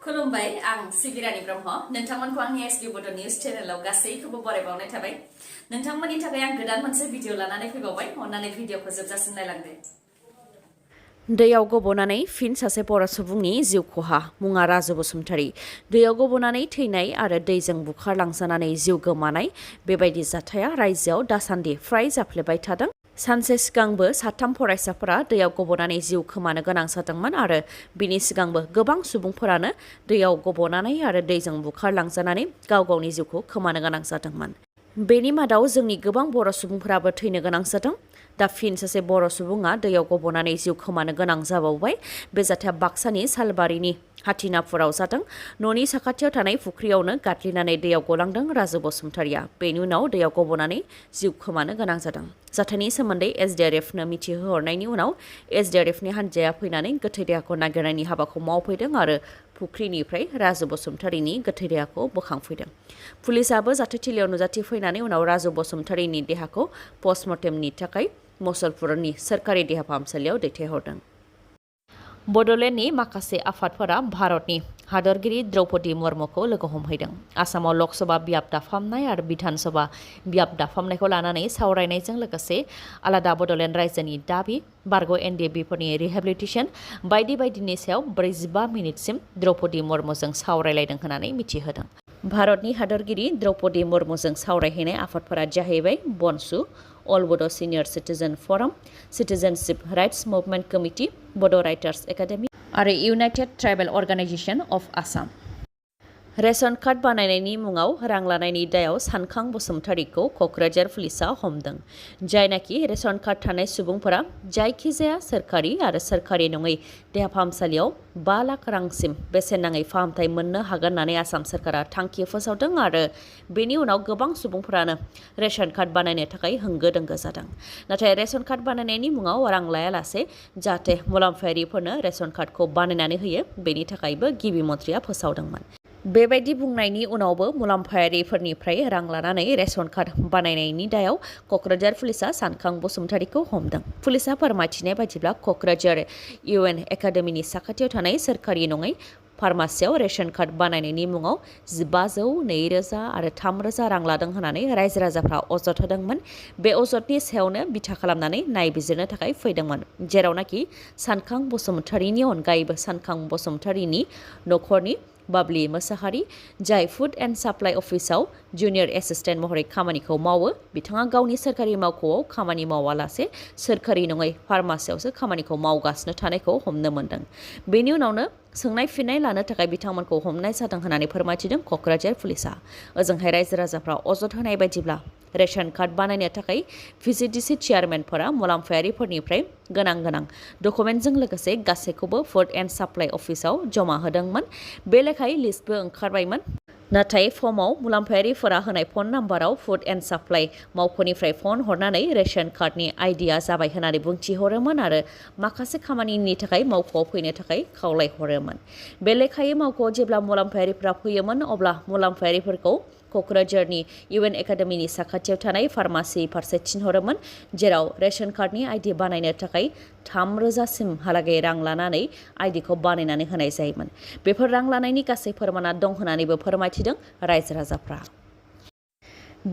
खुलुमबाय आं सिबिरानि ब्रह्म नोंथांमोनखौ आंनि SBBodo News चेनेलाव गासैखौबो बरायबावनाय थाबाय नोंथांमोननि थाखाय आं गोदान मोनसे भिडिअ लानानै फैबावबाय अन्नानै भिडिअखौ जोबजासिम नायलांदो दैयाव गबनानै फिन सासे बर' सुबुंनि जिउ खहा मुङा राजु बसुमतारी दैयाव गबनानै थैनाय आरो दैजों बुखारलांजानानै जिउ गोमानाय बेबायदि जाथाया रायजोआव दासान्दि फ्राय जाफ्लेबाय थादों सानसे सिगांबो साथाम फरायसाफोरा दैयाव गबनानै जिउ खोमानो गोनां जादोंमोन आरो बिनि सिगांबो गोबां सुबुंफोरानो दैयाव गबनानै आरो दैजों बुखारलांजानानै गाव गावनि जिउखौ खोमानो गोनां जादोंमोन बेनि मादाव जोंनि गोबां बर' सुबुंफोराबो थैनो गोनां जादों दा फिन सासे बर' सुबुङा दैयाव गबनानै जिउ खोमानो गोनां जाबावबाय बे जाथाया बाक्सानि सालबारिनि हाथिनापुराव जादों न'नि साखाथियाव थानाय फुख्रियावनो गादलिनानै दैयाव गलांदों राजु बसुमतारीया बेनि उनाव दैयाव गबनानै जिउ खोमानो गोनां जादों जाथायनि सोमोन्दै SDRFनो मिथिहोहरनायनि उनाव SDRFनि हान्जाया फैनानै गोथै देहाखौ नागिरनायनि हाबाखौ मावफैदों आरो फुख्रिनिफ्राय राजु बसुमतारीनि गोथै देहाखौ बोखांफैदों पुलिसाबो जाथायथिलियाव नुजाथिफैनानै उनाव राजु बसुमतारीनि देहाखौ पस्टमर्टेमनि थाखाय मुसलपुरनि सोरखारि देहा फाहामसालियाव दैथायहरदों बड'लेण्डनि माखासे आफादफोरा भारतनि हादरगिरि द्रौपदी मुर्मुखौ लोगो हमहैदों आसामाव लकसभा बियाब दाफामनाय आरो बिधानसभा बियाब दाफामनायखौ लानानै सावरायनायजों लोगोसे आलादा बड'लेण्ड रायजोनि दाबि बारग' NDBफोरनि रिहेबिलिटेसन बायदि बायदिनि सायाव 45 मिनिटसिम द्रौपदी मुर्मुजों सावरायलायदों होननानै मिथिहोदों भारतनि हादरगिरि द्रौपदी मुर्मुजों सावरायहैनाय आफादफोरा जाहैबाय बनसु अल बड' सिनियर सिटिजेन फराम citizenship rights movement committee Bodo' writers academy आरो united tribal organisation of Assam ration card बानायनायनि मुङाव रां लानायनि दायाव सानखां बसुमतारीखौ क'क्राझार पुलिसा हमदों जायनाखि रेशन कार्ड थानाय सुबुंफोरा जायखिजाया सोरखारि आरो सोरखारि नङै देहा फाहामसालियाव 5 लाख रांसिम बेसेन नाङै फाहामथाय मोननो हागोन होननानै आसाम सोरखारा थांखि फोसावदों आरो बेनि उनाव गोबां सुबुंफोरानो रेशन कार्ड बानायनो थाखाय होंगो दोंगो जादों नाथाय रेशन कार्ड बानायनायनि मुङाव रां लायालासे जाहाथे मुलाम्फायारिफोरनो रेशन कार्डखौ बानायनानै होयो बेनि थाखायबो गिबि मन्थ्रिया फोसावदोंमोन बेबायदि बुंनायनि उनावबो मुलाम्फायारिफोरनिफ्राय रां लानानै रेशन कार्ड बानायनायनि दायाव क'क्राझार पुलिसा सानखां बसुमतारीखौ हमदों पुलिसा फोरमायथिनाय बायदिब्ला क'क्राझार UN एकाडेमिनि साखाथियाव थानाय सोरखारि नङै फार्मासियाव रेशन कार्ड बानायनायनि मुङाव 1500, 2000 आरो 3000 रां लादों होननानै रायजो राजाफ्रा अजद होदोंमोन बे अजदनि सायावनो बिथा खालामनानै नायबिजिरनो थाखाय फैदोंमोन जेरावनाखि सानखां बसुमतारीनि अनगायैबो सानखां बसुमतारीनि न'खरनि बाबलि मोसाहारि जाय फुड एन्ड साप्लाइ अफिसाव जुनियर एसिस्टेन्ट महरै खामानिखौ मावो बिथाङा गावनि सोरखारि मावख'आव खामानि मावालासे सोरखारि नङै फार्मासियावसो खामानिखौ मावगासिनो थानायखौ हमनो मोन्दों बेनि उनावनो सोंनाय फिननाय लानो थाखाय बिथांमोनखौ हमनाय जादों होननानै फोरमायथिदों क'क्राझार पुलिसा ओजोंहाय रायजो राजाफ्रा अजद होनाय बायदिब्ला रेशन कार्ड बानायनो थाखाय VCDC चेयारमेनफोरा मुलाम्फायारिफोरनिफ्राय गोनां डकुमेन्टजों लोगोसे गासैखौबो फुड एन्ड साप्लाइ अफिसाव जमा होदोंमोन बे लेखायै लिस्टबो ओंखारबायमोन नाथाय फर्मआव मुलाम्फायारिफोरा होनाय फन नाम्बाराव फुड एन्ड साप्लाइ मावख'निफ्राय फन हरनानै रेशन कार्डनि आइडिया जाबाय होननानै बुंथिहरोमोन आरो माखासे खामानिनि थाखाय मावख'आव फैनो थाखाय खावलायहरोमोन बे लेखायै मावख'आव जेब्ला मुलाम्फायारिफोरा फैयोमोन अब्ला मुलाम्फायारिफोरखौ क'क्राझारनि UN एकाडेमिनि साखाथियाव थानाय फार्मासि फारसे थिनहरोमोन जेराव रेशन कार्डनि आइडि बानायनो थाखाय 3000 सिमहालागै रां लानानै आइडिखौ बानायनानै होनाय जायोमोन बेफोर रां लानायनि गासै फोरमाना दं होननानैबो फोरमायथिदों रायजो राजाफ्रा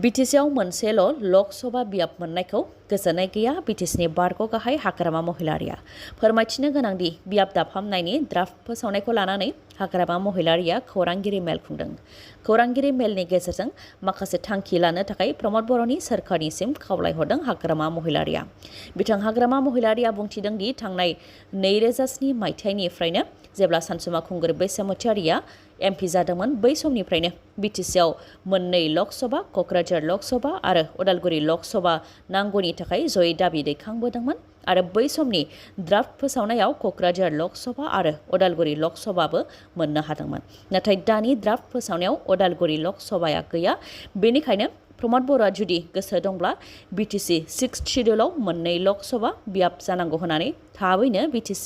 BTCआव मोनसेल' लकसभा बियाब मोननायखौ गोजोननाय गैया BTCनि बारग' गाहाय हाग्रामा महिलारिया फोरमायथिनो गोनांदि बियाब दाफामनायनि ड्राफ्ट फोसावनायखौ लानानै हाग्रामा महिलारिया खौरांगिरि मेल खुंदों खौरांगिरि मेलनि गेजेरजों माखासे थांखि लानो थाखाय प्रमद बर'नि सोरखारनिसिम खावलायहरदों हाग्रामा महिलारिया बिथां हाग्रामा महिलारिया बुंथिदों दि थांनाय 2007 मायथाइनिफ्रायनो जेब्ला सानसुमा खुंगुर बैसोमुतियारिया MP जादोंमोन बै समनिफ्रायनो BTCआव मोननै लकसभा क'क्राझार लकसभा आरो उदालगुरि लकसभा नांगौनि थाखाय जयै दाबि दैखांबोदोंमोन आरो बै समनि ड्राफ्ट फोसावनायाव क'क्राझार लकसभा आरो उदालगुरि लकसभाबो मोननो हादोंमोन नाथाय दानि ड्राफ्ट फोसावनायाव उदालगुरि लकसभाया गैया बेनिखायनो प्रमद बर'आ जुदि गोसो दंब्ला BTC 6th शेड्युलाव मोननै लकसभा बियाब जानांगौ होननानै थाबैनो BTC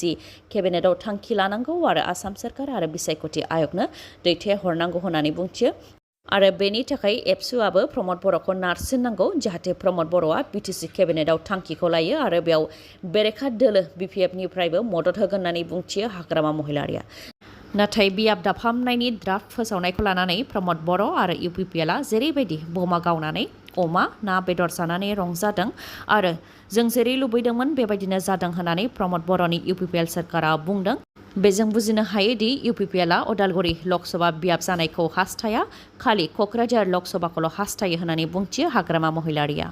केबिनेटआव थांखि लानांगौ आरो आसाम सोरखार आरो बिसायख'थि आयगनो दैथायहरनांगौ होननानै बुंथियो आरो बेनि थाखाय एबसुआबो प्रमद बर'खौ नारसिननांगौ जाहाथे प्रमद बर'आ BTC केबिनेटआव थांखिखौ लायो आरो बेयाव बेरेखा दोलो BPFनिफ्रायबो मदद होगोन होननानै बुंथियो हाग्रामा महिलारिया नाथाय बियाब दाफामनायनि ड्राफ्ट फोसावनायखौ लानानै प्रमद बर' आरो इउपिपिएलआ जेरैबायदि बमा गावनानै अमा ना बेदर जानानै रंजादों आरो जों जेरै लुबैदोंमोन बेबायदिनो जादों होननानै प्रमद बर'नि इउपिपिएल सरकारा बुंदों। बेजों बुजिनो हायोदि इउपिपिएलआ उदालगुरि लकसभा बियाब जानायखौ हास्थाया, खालि क'क्राझार लकसभाखौल' हास्थायो होननानै बुंथियो हाग्रामा महिलारिया।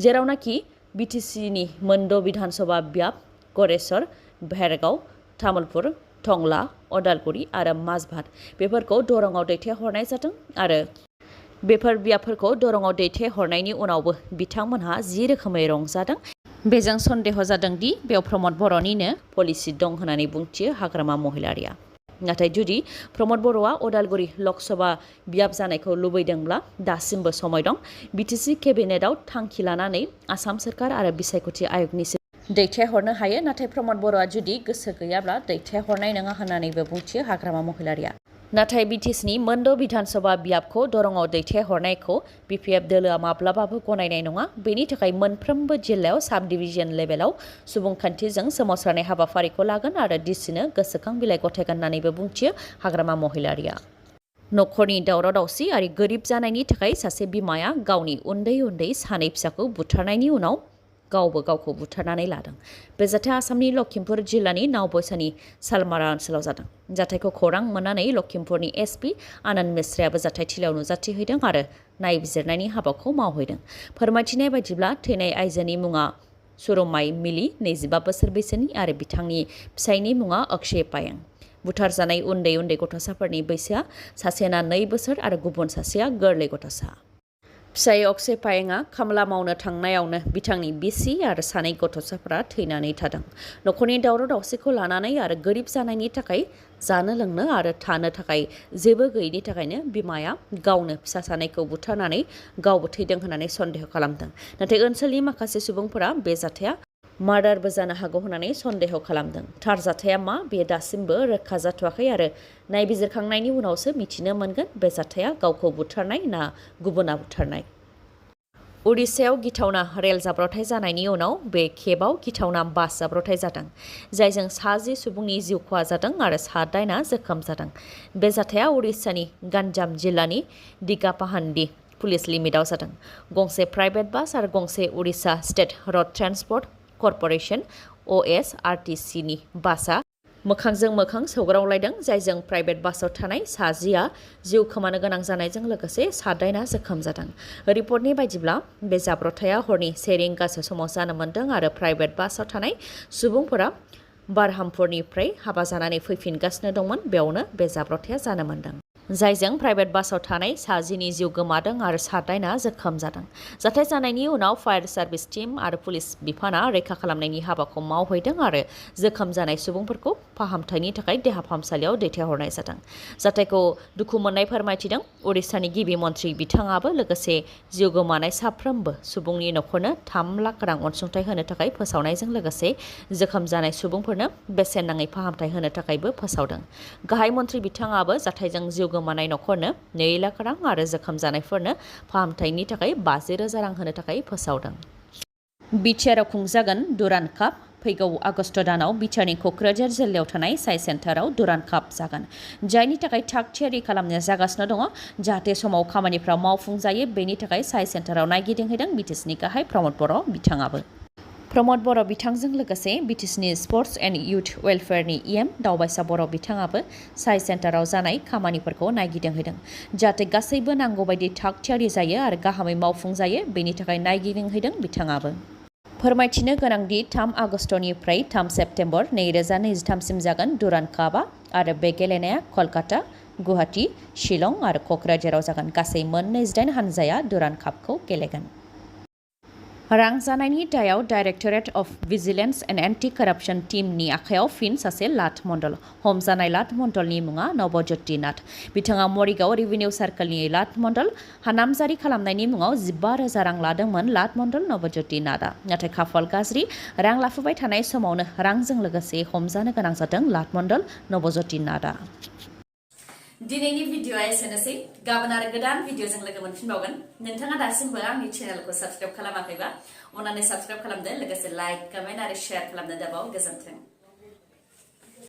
जेरावनाखि बिटिसिनि मोनद' बिधानसभा बियाब गरेस्वर, भेरगाव, तामुलपुर, टंला, उदालगुरि आरो माजबाद बेफोरखौ दरंआव दैथायहरनाय जादों आरो बेफोर बियाबफोरखौ दरंआव दैथायहरनायनि उनावबो बिथांमोनहा जि रोखोमै रंजादों। बेजों सन्देह जादों दि बेयाव प्रमद बर'निनो पलिसि दं होननानै बुंथियो हाग्रामा महिलारिया। नाथाय जुदि प्रमद बर'आ उदालगुरि लकसभा बियाब जानायखौ लुबैदोंब्ला दासिमबो समय दं। बिटिसि केबिनेटआव थांखि लानानै आसाम सोरखार आरो बिसायख'थि आय'गनिसिम दैथायहरनो हायो। नाथाय प्रमद बर'आ जुदि गोसो गैयाब्ला दैथायहरनाय नङा होननानैबो बुंथियो हाग्रामा महिलारिया। नाथाय बिटिसिनि मोनद' बिधानसभा बियाबखौ दरंआव दैथायहरनायखौ बिपिएफ दोलोआ माब्लाबाबो गनायनाय नङा। बेनि थाखाय मोनफ्रोमबो जिल्लायाव साब डिभिजन लेभेलाव सुबुंखान्थिजों सोमावसारनाय हाबाफारिखौ लागोन आरो डिसिनो गोसोखां बिलाइ गथायगोन होननानैबो बुंथियो हाग्रामा महिलारिया। नखरनि दावराव दावसि आरो गोरिब जानायनि थाखाय सासे बिमाया गावनि उन्दै उन्दै सानै फिसाखौ बुथारनायनि उनाव गावबो गावखौ बुथारनानै लादों। बे जाथाया आसामनि लखिमपुर जिल्लानि नावबयसानि सालमारा ओनसोलाव जादों। जाथायखौ खौरां मोननानै लखिमपुरनि एसपि आनन्द मिश्रायाबो जाथायथिलियाव नुजाथिहैदों आरो नायबिजिरनायनि हाबाखौ मावहैदों। फोरमायथिनाय बायदिब्ला थैनाय आइजोनि मुङा सुरमाय मिलि, 25 बोसोर बैसोनि आरो बिथांनि फिसायनि मुङा अक्षय पायें। बुथारजानाय उन्दै उन्दै गथ'साफोरनि बैसोआ सासेना 2 बोसोर आरो गुबुन सासेया गोरलै गथ'सा। फिसाय अक्षय पायेंआ खामला मावनो थांनायावनो बिथांनि बिसि आरो सानै गथ'साफोरा थैनानै थादों। नखरनि दावराव दावसिखौ लानानै आरो गोरिब जानायनि थाखाय जानो लोंनो आरो थानो थाखाय जेबो गैयैनि थाखायनो बिमाया गावनो फिसा सानैखौ बुथारनानै गावबो थैदों होननानै सन्देह खालामदों। नाथाय ओनसोलनि माखासे सुबुंफोरा बे जाथाया मार्डारबो जानो हागौ होननानै सन्देह खालामदों। थार जाथाया मा बेयो दासिमबो रोखा जाथ'वाखै आरो नायबिजिरखांनायनि उनावसो मिथिनो मोनगोन बे जाथाया गावखौ बुथारनाय ना गुबुना बुथारनाय। उड़िष्याव गिथावना रेल जाब्रबथाय जानायनि उनाव बे खेबाव गिथावना बास जाब्रबथाय जादों, जायजों 10 सुबुंनि जिउ खहा जादों आरो 9 जोखोम जादों। बे जाथाया उड़िष्यानि गान्जाम जिल्लानि दिगापाहान्डी पुलिस लिमिटआव जादों। गंसे प्राइभेट बास आरो गंसे उड़िष्या स्टेट र'ड ट्रान्सपर्ट कर्प'रेसन (OSRTC)नि बासआ मोखांजों मोखां सौग्रावलायदों, जायजों प्राइभेट बासाव थानाय 10 जिउ खोमानो गोनां जानायजों लोगोसे 9 जोखोम जादों। रिपर्टनि बायदिब्ला बे जाब्रबथाया हरनि 1 रिंगासो समाव जानो मोन्दों आरो प्राइभेट बासाव थानाय सुबुंफोरा बारहामपुरनिफ्राय हाबा जानानै फैफिनगासिनो दंमोन। बेयावनो बे जाब्रबथाया जानो मोन्दों, जायजों प्राइभेट बासाव थानाय 10 जिउ गोमादों आरो 9 जोखोम जादों। जाथाय जानायनि उनाव फायार सार्भिस टीम आरो पुलिस बिफाना रैखा खालामनायनि हाबाखौ मावहैदों आरो जोखोम जानाय सुबुंफोरखौ फाहामथायनि थाखाय देहा फाहामसालियाव दैथायहरनाय जादों। जाथायखौ दुखु मोननाय फोरमायथिदों उड़िष्यानि गिबि मन्थ्रि बिथाङाबो लोगोसे जिउ गोमानाय साफ्रोमबो सुबुंनि नखरनो 3 लाख रां अनसुंथाइ होनो थाखाय फोसावनायजों लोगोसे जोखोम जानाय सुबुंफोरनो बेसेन नाङै फाहामथाय होनो थाखायबो फोसावदों। गाहाय मन्थ्रि बिथाङाबो जाथायजों जिउ गोमानाय नखरनो 2 लाख रां आरो जोखोम जानायफोरनो फाहामथायनि थाखाय 50,000 रां होनो थाखाय फोसावदों। बिटिआरआव खुंजागोन दुरान्ड काप। फैगौ आगस्ट दानाव बिटिआरनि क'क्राझार जिल्लायाव थानाय साइ सेन्टाराव दुरान्ड काप जागोन, जायनि थाखाय थाग थियारि खालामनाया जागासिनो दङ। जाहाथे समाव खामानिफ्रा मावफुंजायो बेनि थाखाय साइ सेन्टाराव नायगिदिंहैदों बिटिसिनि गाहाय प्रमद बर' बिथाङाबो। प्रमद बर' बिथांजों लोगोसे बिटिसिनि sports and youth वेलफेयारनि EM Daobaisa बर' बिथाङाबो साइ सेन्टाराव जानाय खामानिफोरखौ नायगिदिंहैदों, जाहाथे गासैबो नांगौबायदि थाग थियारि जायो आरो गाहामै मावफुंजायो बेनि थाखाय नायगिदिंहैदों बिथाङाबो। फोरमायथिनो गोनांदि 3 आगस्टनिफ्राय 3 सेप्तेम्बर 2023सिम जागोन दुरान्ड कापआ आरो बे गेलेनाया कलकाता, गुवाहाटी, शिलं आरो क'क्राझाराव जागोन। गासै मोन 28 हानजाया दुरान्ड कापखौ गेलेगोन। रां जानायनि दायाव directorate of vigilance and anti कराप्शन टीमनि आखायाव फिन सासे लाट मण्डल। हमजानाय लाट मण्डलनि मुङा नवज्योति नाथ। बिथाङा मरिगाव रेभिनिउ सार्कलनि लाट मण्डल। नामजारि खालामनायनि मुङाव 15,000 रां लादोंमोन लाट मण्डल नवज्योति नाथआ। नाथाय खाफाल गाज्रि, रां लाफुबाय थानाय समावनो रांजों लोगोसे हमजानो गोनां जादों लाट मण्डल नवज्योति नाथआ। दिनैनि भिडिअ'आ एसेनोसै। गाबोन आरो गोदान भिडिअ'जों लोगो मोनफिनबावगोन। नोंथाङा दासिमबो आंनि चेनेलखौ साबस्क्राइब खालामाखैबा अन्नानै साबस्क्राइब खालामदो, लोगोसे लाइक, कमेन्ट आरो शेयार खालामनो दाबाव। गोजोन्थों।